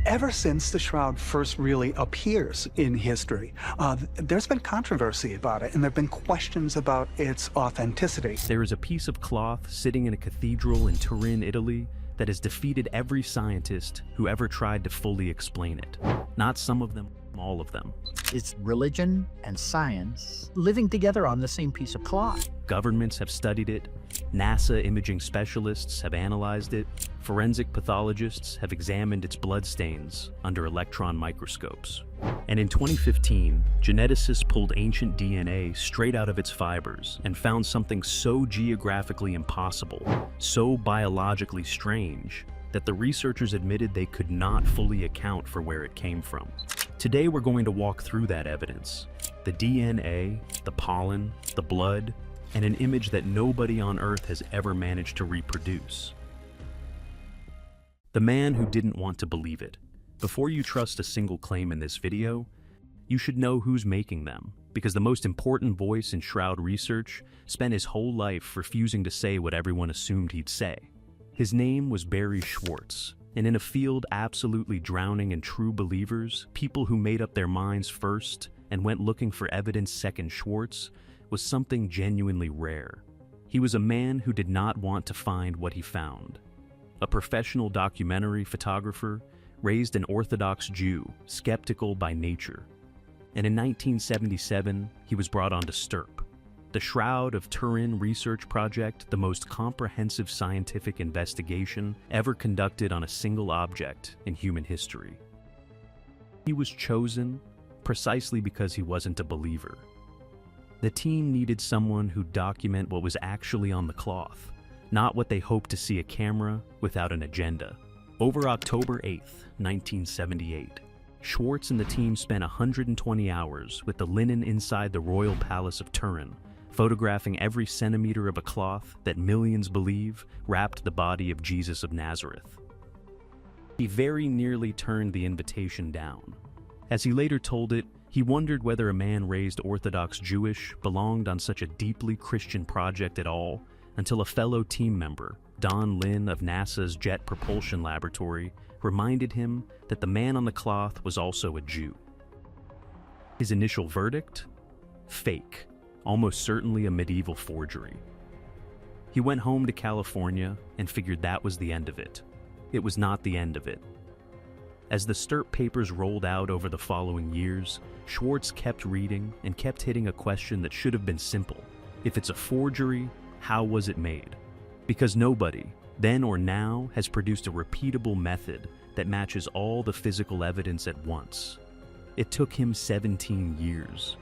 Ever since the shroud first really appears in history, there's been controversy about it, and there have been questions about its authenticity. There is a piece of cloth sitting in a cathedral in Turin, Italy, that has defeated every scientist who ever tried to fully explain it. Not some of them, all of them. It's religion and science living together on the same piece of cloth. Governments have studied it, NASA imaging specialists have analyzed it, forensic pathologists have examined its bloodstains under electron microscopes. And in 2015, geneticists pulled ancient DNA straight out of its fibers and found something so geographically impossible, so biologically strange, that the researchers admitted they could not fully account for where it came from. Today we're going to walk through that evidence, the DNA, the pollen, the blood, and an image that nobody on Earth has ever managed to reproduce. The man who didn't want to believe it. Before you trust a single claim in this video, you should know who's making them, because the most important voice in shroud research spent his whole life refusing to say what everyone assumed he'd say. His name was Barry Schwartz, and in a field absolutely drowning in true believers, people who made up their minds first and went looking for evidence second, Schwartz was something genuinely rare. He was a man who did not want to find what he found. A professional documentary photographer, raised an Orthodox Jew, skeptical by nature. And in 1977, he was brought onto STURP, the Shroud of Turin research project, the most comprehensive scientific investigation ever conducted on a single object in human history. He was chosen precisely because he wasn't a believer. The team needed someone who'd document what was actually on the cloth, not what they hoped to see a camera without an agenda. Over October 8th, 1978, Schwartz and the team spent 120 hours with the linen inside the royal palace of Turin, photographing every centimeter of a cloth that millions believe wrapped the body of Jesus of Nazareth. He very nearly turned the invitation down. As he later told it, he wondered whether a man raised Orthodox Jewish belonged on such a deeply Christian project at all, until a fellow team member, Don Lin of NASA's Jet Propulsion Laboratory, reminded him that the man on the cloth was also a Jew. His initial verdict? Fake, almost certainly a medieval forgery. He went home to California and figured that was the end of it. It was not the end of it. As the STURP papers rolled out over the following years, Schwartz kept reading and kept hitting a question that should have been simple. If it's a forgery, how was it made? Because nobody, then or now, has produced a repeatable method that matches all the physical evidence at once. It took him 17 years.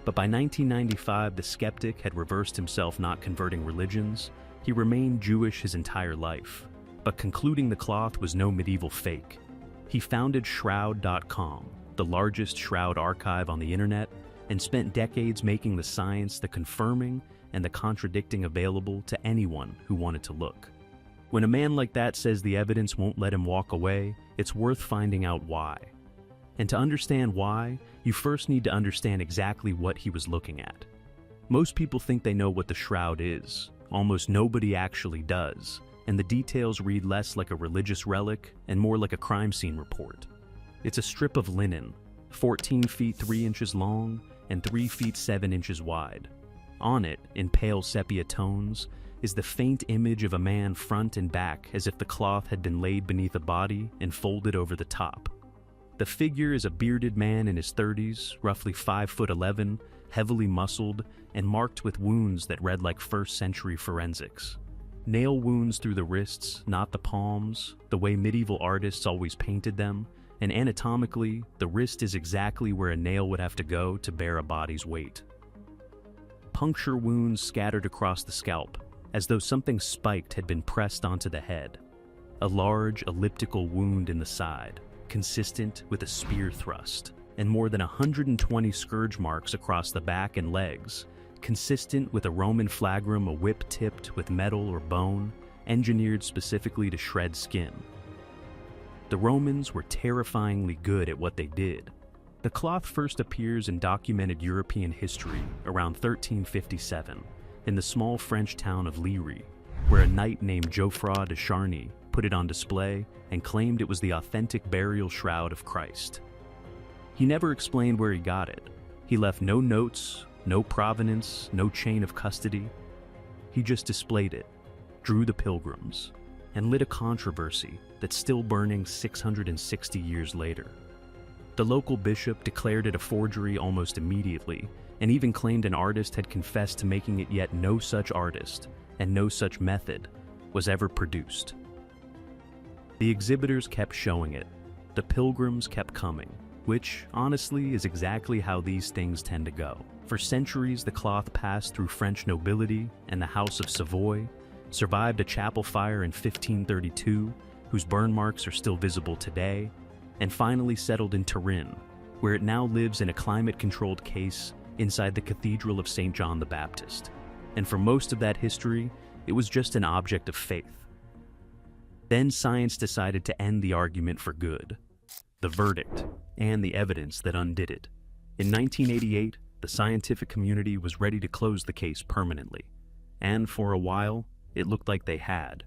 But by 1995, the skeptic had reversed himself, not converting religions. He remained Jewish his entire life. But concluding the cloth was no medieval fake. He founded Shroud.com, the largest shroud archive on the internet, and spent decades making the science, the confirming, and the contradicting available to anyone who wanted to look. When a man like that says the evidence won't let him walk away, it's worth finding out why. And to understand why, you first need to understand exactly what he was looking at. Most people think they know what the shroud is. Almost nobody actually does, and the details read less like a religious relic and more like a crime scene report. It's a strip of linen, 14 feet 3 inches long and 3 feet 7 inches wide. On it, in pale sepia tones, is the faint image of a man front and back as if the cloth had been laid beneath a body and folded over the top. The figure is a bearded man in his 30s, roughly 5'11", heavily muscled, and marked with wounds that read like first-century forensics. Nail wounds through the wrists, not the palms, the way medieval artists always painted them, and anatomically, the wrist is exactly where a nail would have to go to bear a body's weight. Puncture wounds scattered across the scalp, as though something spiked had been pressed onto the head. A large, elliptical wound in the side, consistent with a spear thrust, and more than 120 scourge marks across the back and legs, consistent with a Roman flagrum, a whip tipped with metal or bone, engineered specifically to shred skin. The Romans were terrifyingly good at what they did. The cloth first appears in documented European history around 1357 in the small French town of Liry, where a knight named Geoffroy de Charny put it on display, and claimed it was the authentic burial shroud of Christ. He never explained where he got it. He left no notes, no provenance, no chain of custody. He just displayed it, drew the pilgrims, and lit a controversy that's still burning 660 years later. The local bishop declared it a forgery almost immediately, and even claimed an artist had confessed to making it, yet no such artist and no such method was ever produced. The exhibitors kept showing it. The pilgrims kept coming, which, honestly, is exactly how these things tend to go. For centuries, the cloth passed through French nobility and the House of Savoy, survived a chapel fire in 1532, whose burn marks are still visible today, and finally settled in Turin, where it now lives in a climate-controlled case inside the Cathedral of St. John the Baptist. And for most of that history, it was just an object of faith. Then science decided to end the argument for good. The verdict, and the evidence that undid it. In 1988, the scientific community was ready to close the case permanently. And for a while, it looked like they had.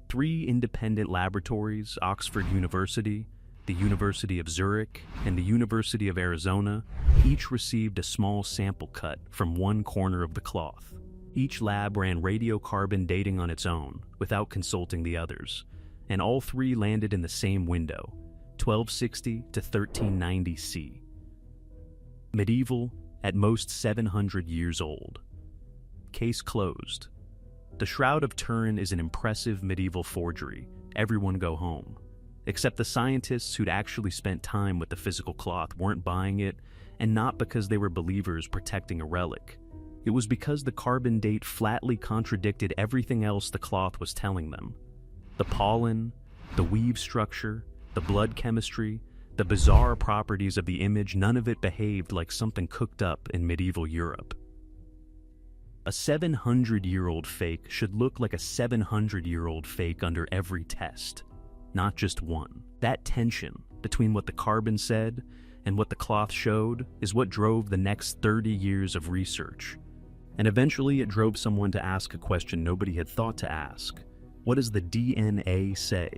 3 independent laboratories, Oxford University, the University of Zurich, and the University of Arizona, each received a small sample cut from one corner of the cloth. Each lab ran radiocarbon dating on its own, without consulting the others, and all 3 landed in the same window, 1260 to 1390 C. Medieval, at most 700 years old. Case closed. The Shroud of Turin is an impressive medieval forgery. Everyone go home. Except the scientists who'd actually spent time with the physical cloth weren't buying it, and not because they were believers protecting a relic. It was because the carbon date flatly contradicted everything else the cloth was telling them. The pollen, the weave structure, the blood chemistry, the bizarre properties of the image, none of it behaved like something cooked up in medieval Europe. A 700-year-old fake should look like a 700-year-old fake under every test, not just one. That tension between what the carbon said and what the cloth showed is what drove the next 30 years of research. And eventually it drove someone to ask a question nobody had thought to ask. What does the DNA say?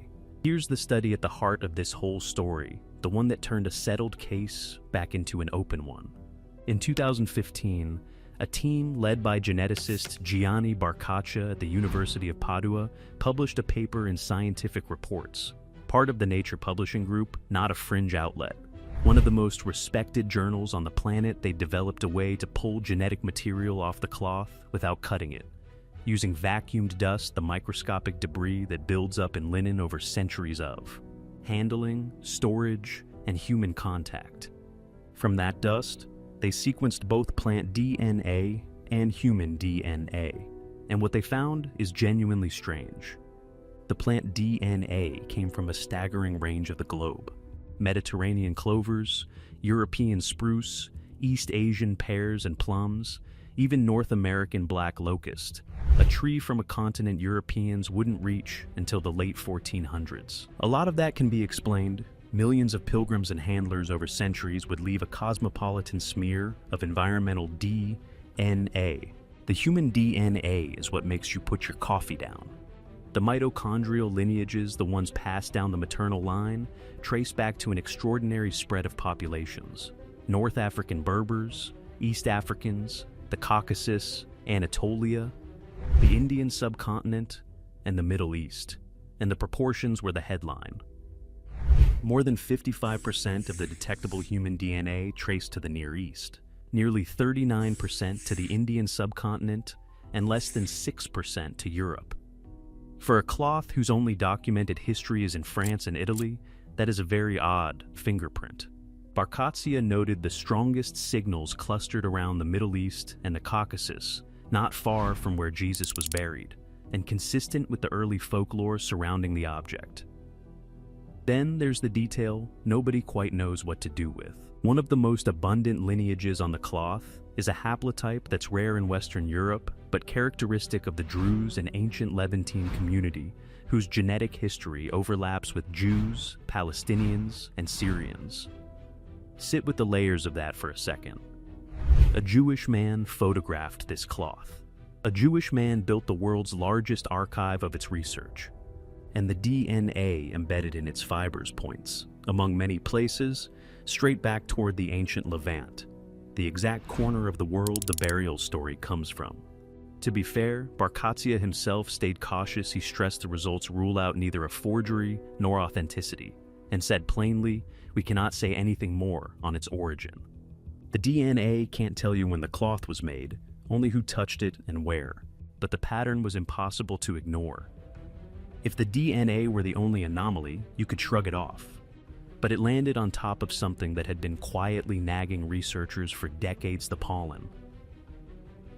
Here's the study at the heart of this whole story, the one that turned a settled case back into an open one. In 2015, a team led by geneticist Gianni Barcaccia at the University of Padua published a paper in Scientific Reports, part of the Nature Publishing Group, not a fringe outlet. One of the most respected journals on the planet, they developed a way to pull genetic material off the cloth without cutting it, using vacuumed dust, the microscopic debris that builds up in linen over centuries of handling, storage, and human contact. From that dust, they sequenced both plant DNA and human DNA, and what they found is genuinely strange. The plant DNA came from a staggering range of the globe. Mediterranean clovers, European spruce, East Asian pears and plums, even North American black locust, a tree from a continent Europeans wouldn't reach until the late 1400s. A lot of that can be explained. Millions of pilgrims and handlers over centuries would leave a cosmopolitan smear of environmental DNA. The human DNA is what makes you put your coffee down. The mitochondrial lineages, the ones passed down the maternal line, trace back to an extraordinary spread of populations. North African Berbers, East Africans, the Caucasus, Anatolia, the Indian subcontinent, and the Middle East. And the proportions were the headline. More than 55% of the detectable human DNA traced to the Near East, nearly 39% to the Indian subcontinent, and less than 6% to Europe. For a cloth whose only documented history is in France and Italy, that is a very odd fingerprint. Barcaccia noted the strongest signals clustered around the Middle East and the Caucasus, not far from where Jesus was buried, and consistent with the early folklore surrounding the object. Then there's the detail nobody quite knows what to do with. One of the most abundant lineages on the cloth is a haplotype that's rare in Western Europe, but characteristic of the Druze and ancient Levantine community, whose genetic history overlaps with Jews, Palestinians, and Syrians. Sit with the layers of that for a second. A Jewish man photographed this cloth. A Jewish man built the world's largest archive of its research. and the DNA embedded in its fibers points, among many places, straight back toward the ancient Levant, the exact corner of the world the burial story comes from. To be fair, Barkatsia himself stayed cautious. He stressed the results rule out neither a forgery nor authenticity, and said plainly, we cannot say anything more on its origin. The DNA can't tell you when the cloth was made, only who touched it and where, but the pattern was impossible to ignore. If the DNA were the only anomaly, you could shrug it off. But it landed on top of something that had been quietly nagging researchers for decades: the pollen.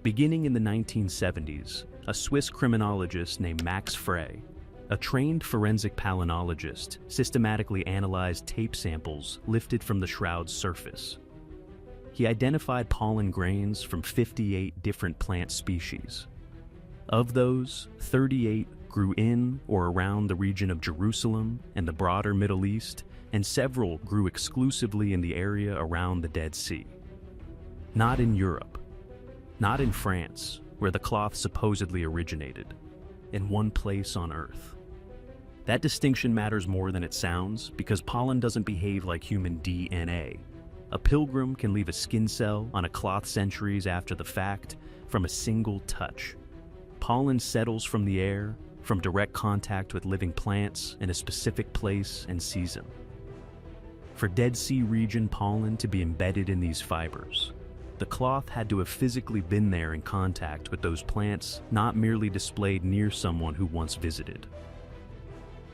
Beginning in the 1970s, a Swiss criminologist named Max Frey, a trained forensic palynologist, systematically analyzed tape samples lifted from the shroud's surface. He identified pollen grains from 58 different plant species. Of those, 38 grew in or around the region of Jerusalem and the broader Middle East, and several grew exclusively in the area around the Dead Sea. Not in Europe, not in France, where the cloth supposedly originated, in one place on Earth. That distinction matters more than it sounds, because pollen doesn't behave like human DNA. A pilgrim can leave a skin cell on a cloth centuries after the fact from a single touch. Pollen settles from the air, from direct contact with living plants in a specific place and season. For Dead Sea region pollen to be embedded in these fibers, the cloth had to have physically been there in contact with those plants, not merely displayed near someone who once visited.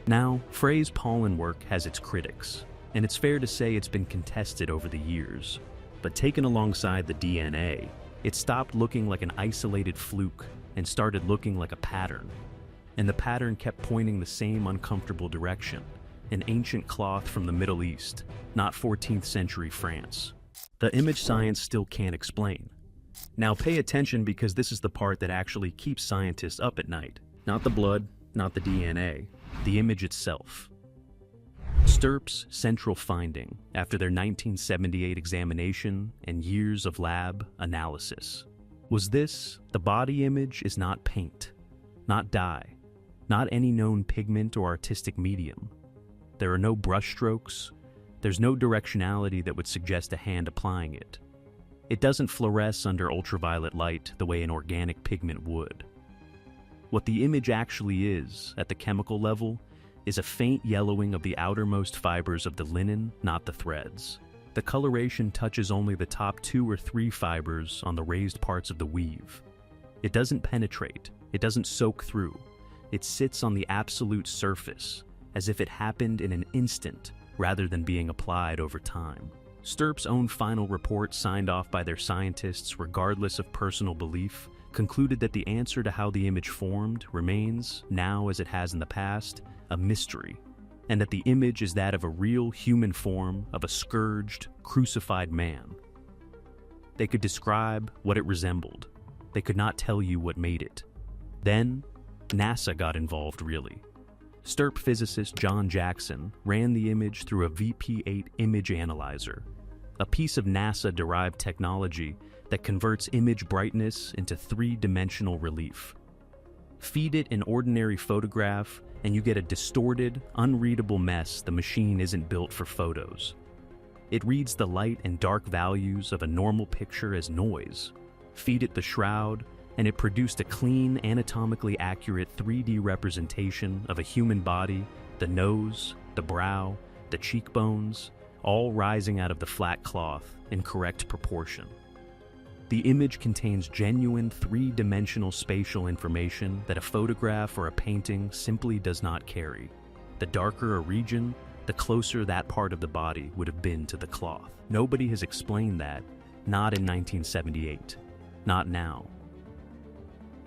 Now, Frey's pollen work has its critics, and it's fair to say it's been contested over the years. But taken alongside the DNA, it stopped looking like an isolated fluke and started looking like a pattern. And the pattern kept pointing the same uncomfortable direction: an ancient cloth from the Middle East, not 14th century France. The image science still can't explain. Now pay attention, because this is the part that actually keeps scientists up at night. Not the blood, not the DNA, the image itself. Stirp's central finding after their 1978 examination and years of lab analysis was this: the body image is not paint, not dye, not any known pigment or artistic medium. There are no brushstrokes. There's no directionality that would suggest a hand applying it. It doesn't fluoresce under ultraviolet light the way an organic pigment would. What the image actually is, at the chemical level, is a faint yellowing of the outermost fibers of the linen, not the threads. The coloration touches only the top 2 or 3 fibers on the raised parts of the weave. It doesn't penetrate. It doesn't soak through. It sits on the absolute surface, as if it happened in an instant rather than being applied over time. Stirp's own final report, signed off by their scientists regardless of personal belief, concluded that the answer to how the image formed remains, now as it has in the past, a mystery, and that the image is that of a real human form of a scourged, crucified man. They could describe what it resembled. They could not tell you what made it. Then, NASA got involved, really. Stirp physicist John Jackson ran the image through a VP8 image analyzer, a piece of NASA-derived technology that converts image brightness into 3-dimensional relief. Feed it an ordinary photograph, and you get a distorted, unreadable mess the machine isn't built for photos. It reads the light and dark values of a normal picture as noise. Feed it the shroud, and it produced a clean, anatomically accurate 3D representation of a human body, the nose, the brow, the cheekbones, all rising out of the flat cloth in correct proportion. The image contains genuine 3-dimensional spatial information that a photograph or a painting simply does not carry. The darker a region, the closer that part of the body would have been to the cloth. Nobody has explained that, not in 1978, not now.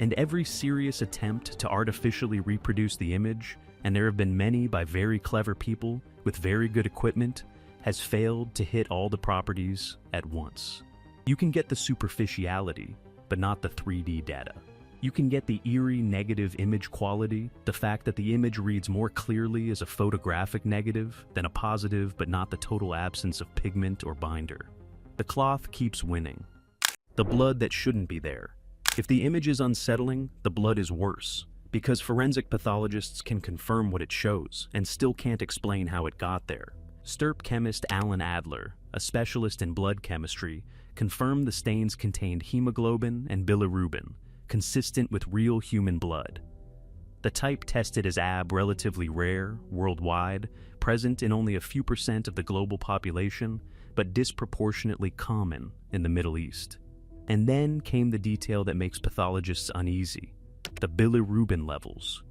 And every serious attempt to artificially reproduce the image, and there have been many by very clever people with very good equipment, has failed to hit all the properties at once. You can get the superficiality, but not the 3D data. You can get the eerie negative image quality, the fact that the image reads more clearly as a photographic negative than a positive, but not the total absence of pigment or binder. The cloth keeps winning. The blood that shouldn't be there. If the image is unsettling, the blood is worse. because forensic pathologists can confirm what it shows and still can't explain how it got there. STURP chemist Alan Adler, a specialist in blood chemistry, confirmed the stains contained hemoglobin and bilirubin, consistent with real human blood. The type tested as AB relatively rare worldwide, present in only a few % of the global population, but disproportionately common in the Middle East. And then came the detail that makes pathologists uneasy: the bilirubin levels.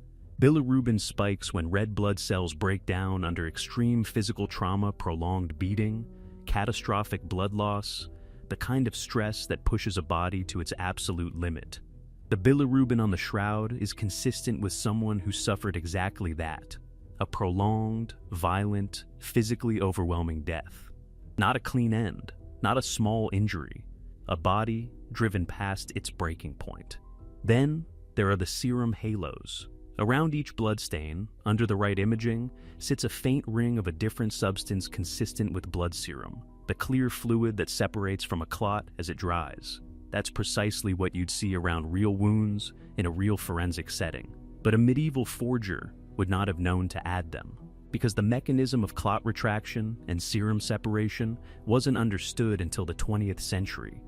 Bilirubin spikes when red blood cells break down under extreme physical trauma, prolonged beating, catastrophic blood loss, the kind of stress that pushes a body to its absolute limit. The bilirubin on the shroud is consistent with someone who suffered exactly that: a prolonged, violent, physically overwhelming death. Not a clean end, not a small injury, a body driven past its breaking point. Then there are the serum halos. Around each bloodstain, under the right imaging, sits a faint ring of a different substance consistent with blood serum, the clear fluid that separates from a clot as it dries. That's precisely what you'd see around real wounds in a real forensic setting. But a medieval forger would not have known to add them, because the mechanism of clot retraction and serum separation wasn't understood until the 20th century.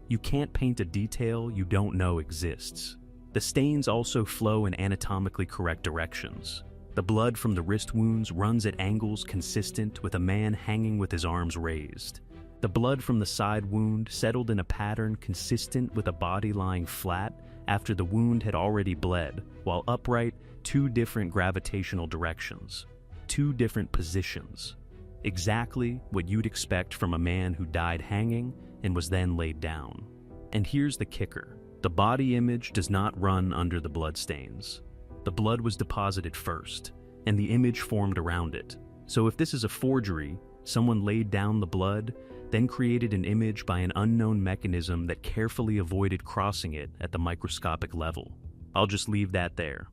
You can't paint a detail you don't know exists. The stains also flow in anatomically correct directions. The blood from the wrist wounds runs at angles consistent with a man hanging with his arms raised. The blood from the side wound settled in a pattern consistent with a body lying flat after the wound had already bled, while upright, 2 different gravitational directions, 2 different positions. Exactly what you'd expect from a man who died hanging and was then laid down. And here's the kicker: the body image does not run under the bloodstains. The blood was deposited first, and the image formed around it. So if this is a forgery, someone laid down the blood, then created an image by an unknown mechanism that carefully avoided crossing it at the microscopic level. I'll just leave that there.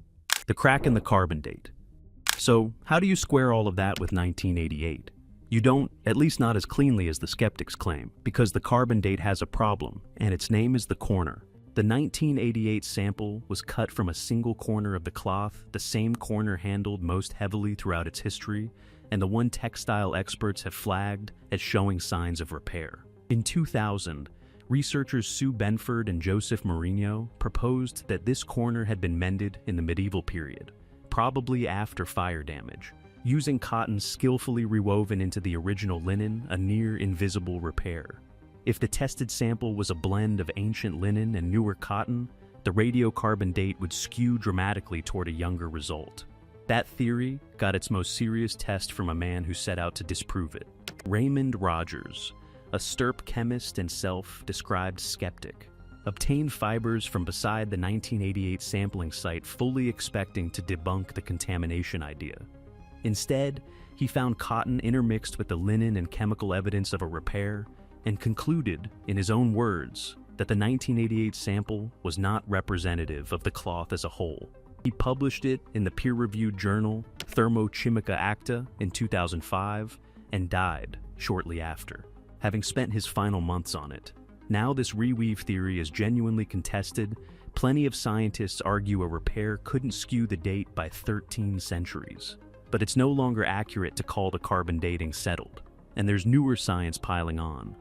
The crack in the carbon date. So how do you square all of that with 1988? You don't, at least not as cleanly as the skeptics claim, because the carbon date has a problem, and its name is the corner. The 1988 sample was cut from a single corner of the cloth, the same corner handled most heavily throughout its history, and the one textile experts have flagged as showing signs of repair. In 2000, researchers Sue Benford and Joseph Mourinho proposed that this corner had been mended in the medieval period, probably after fire damage, using cotton skillfully rewoven into the original linen, a near-invisible repair. If the tested sample was a blend of ancient linen and newer cotton, the radiocarbon date would skew dramatically toward a younger result. That theory got its most serious test from a man who set out to disprove it. Raymond Rogers, a STURP chemist and self-described skeptic, obtained fibers from beside the 1988 sampling site, fully expecting to debunk the contamination idea. Instead, he found cotton intermixed with the linen and chemical evidence of a repair, and concluded, in his own words, that the 1988 sample was not representative of the cloth as a whole. He published it in the peer-reviewed journal Thermochimica Acta in 2005 and died shortly after, having spent his final months on it. Now this reweave theory is genuinely contested. Plenty of scientists argue a repair couldn't skew the date by 13 centuries. But it's no longer accurate to call the carbon dating settled, and there's newer science piling on.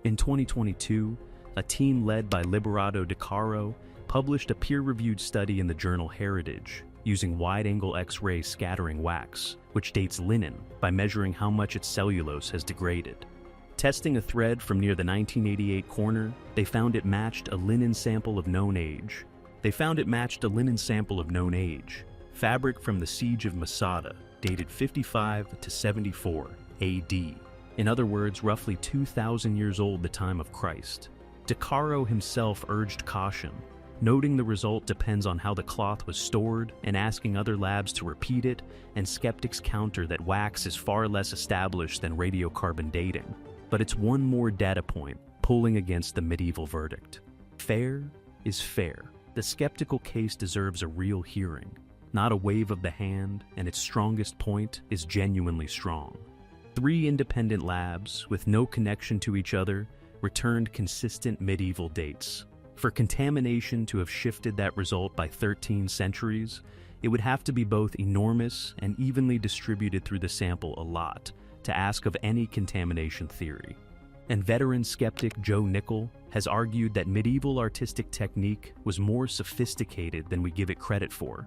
In 2022, a team led by Liberato De Caro published a peer-reviewed study in the journal Heritage using wide-angle X-ray scattering wax, which dates linen by measuring how much its cellulose has degraded. Testing a thread from near the 1988 corner, they found it matched a linen sample of known age. Fabric from the Siege of Masada, dated 55 to 74 AD. In other words, roughly 2,000 years old the time of Christ. De Caro himself urged caution, noting the result depends on how the cloth was stored and asking other labs to repeat it, and skeptics counter that wax is far less established than radiocarbon dating. But it's one more data point pulling against the medieval verdict. Fair is fair. The skeptical case deserves a real hearing, not a wave of the hand, and its strongest point is genuinely strong. 3 independent labs, with no connection to each other, returned consistent medieval dates. For contamination to have shifted that result by 13 centuries, it would have to be both enormous and evenly distributed through the sample a lot to ask of any contamination theory. And veteran skeptic Joe Nickel has argued that medieval artistic technique was more sophisticated than we give it credit for,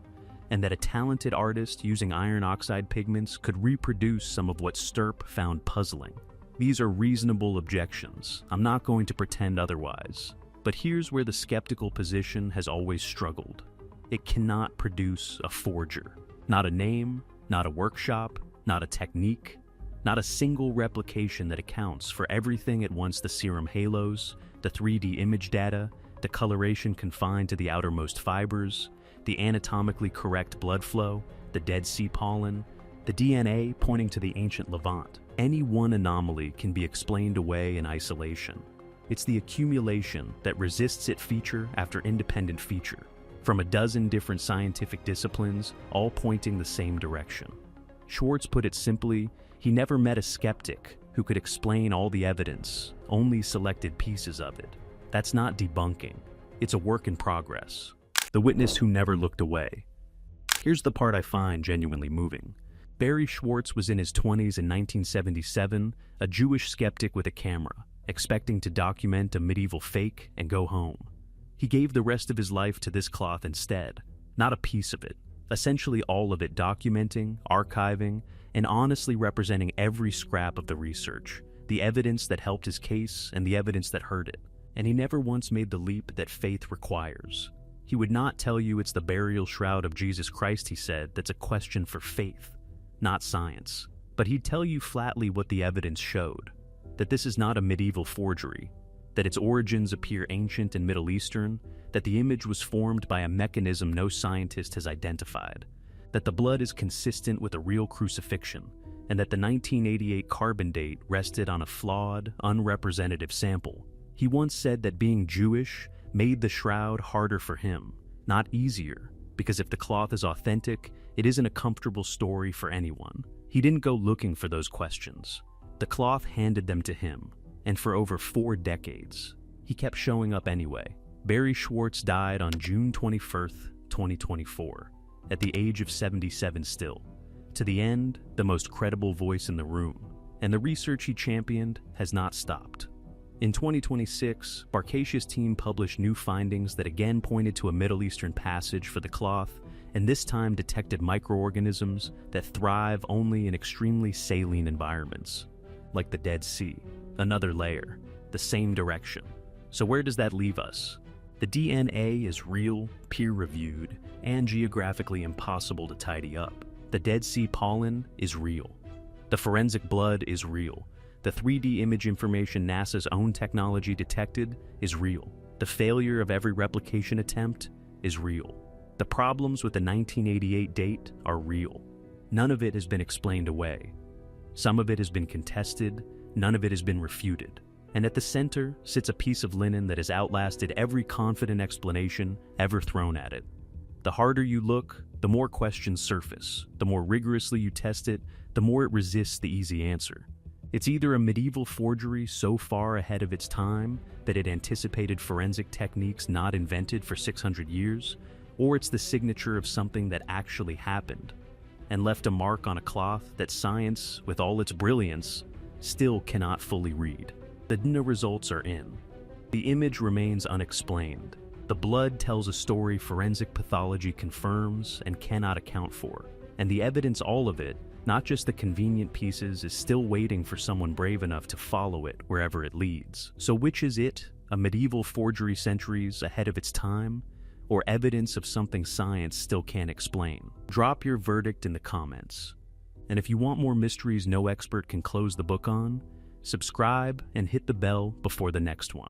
and that a talented artist using iron oxide pigments could reproduce some of what Stirp found puzzling. These are reasonable objections. I'm not going to pretend otherwise. But here's where the skeptical position has always struggled. It cannot produce a forger. Not a name, not a workshop, not a technique, not a single replication that accounts for everything at once: the serum halos, the 3D image data, the coloration confined to the outermost fibers, the anatomically correct blood flow, the Dead Sea pollen, the DNA pointing to the ancient Levant. Any one anomaly can be explained away in isolation. It's the accumulation that resists it feature after independent feature, from a dozen different scientific disciplines, all pointing the same direction. Schwartz put it simply, he never met a skeptic who could explain all the evidence, only selected pieces of it. That's not debunking. It's a work in progress. The witness who never looked away. Here's the part I find genuinely moving. Barry Schwartz was in his 20s in 1977, a Jewish skeptic with a camera, expecting to document a medieval fake and go home. He gave the rest of his life to this cloth instead, not a piece of it, essentially all of it, documenting, archiving, and honestly representing every scrap of the research, the evidence that helped his case and the evidence that hurt it. And he never once made the leap that faith requires. He would not tell you it's the burial shroud of Jesus Christ, he said, that's a question for faith, not science. But he'd tell you flatly what the evidence showed, that this is not a medieval forgery, that its origins appear ancient and Middle Eastern, that the image was formed by a mechanism no scientist has identified, that the blood is consistent with a real crucifixion, and that the 1988 carbon date rested on a flawed, unrepresentative sample. He once said that being Jewish made the shroud harder for him, not easier, because if the cloth is authentic, it isn't a comfortable story for anyone. He didn't go looking for those questions. The cloth handed them to him, and for over 4 decades, he kept showing up anyway. Barry Schwartz died on June 21st, 2024, at the age of 77 still. To the end, the most credible voice in the room, and the research he championed has not stopped. In 2026, Barkasia's team published new findings that again pointed to a Middle Eastern passage for the cloth, and this time detected microorganisms that thrive only in extremely saline environments, like the Dead Sea. Another layer, the same direction. So where does that leave us? The DNA is real, peer-reviewed, and geographically impossible to tidy up. The Dead Sea pollen is real. The forensic blood is real. The 3D image information NASA's own technology detected is real. The failure of every replication attempt is real. The problems with the 1988 date are real. None of it has been explained away. Some of it has been contested, none of it has been refuted. And at the center sits a piece of linen that has outlasted every confident explanation ever thrown at it. The harder you look, the more questions surface. The more rigorously you test it, the more it resists the easy answer. It's either a medieval forgery so far ahead of its time that it anticipated forensic techniques not invented for 600 years, or it's the signature of something that actually happened and left a mark on a cloth that science, with all its brilliance, still cannot fully read. The DNA results are in. The image remains unexplained. The blood tells a story forensic pathology confirms and cannot account for. And the evidence, all of it, not just the convenient pieces, is still waiting for someone brave enough to follow it wherever it leads. So which is it? A medieval forgery centuries ahead of its time? Or evidence of something science still can't explain? Drop your verdict in the comments. And if you want more mysteries no expert can close the book on, subscribe and hit the bell before the next one.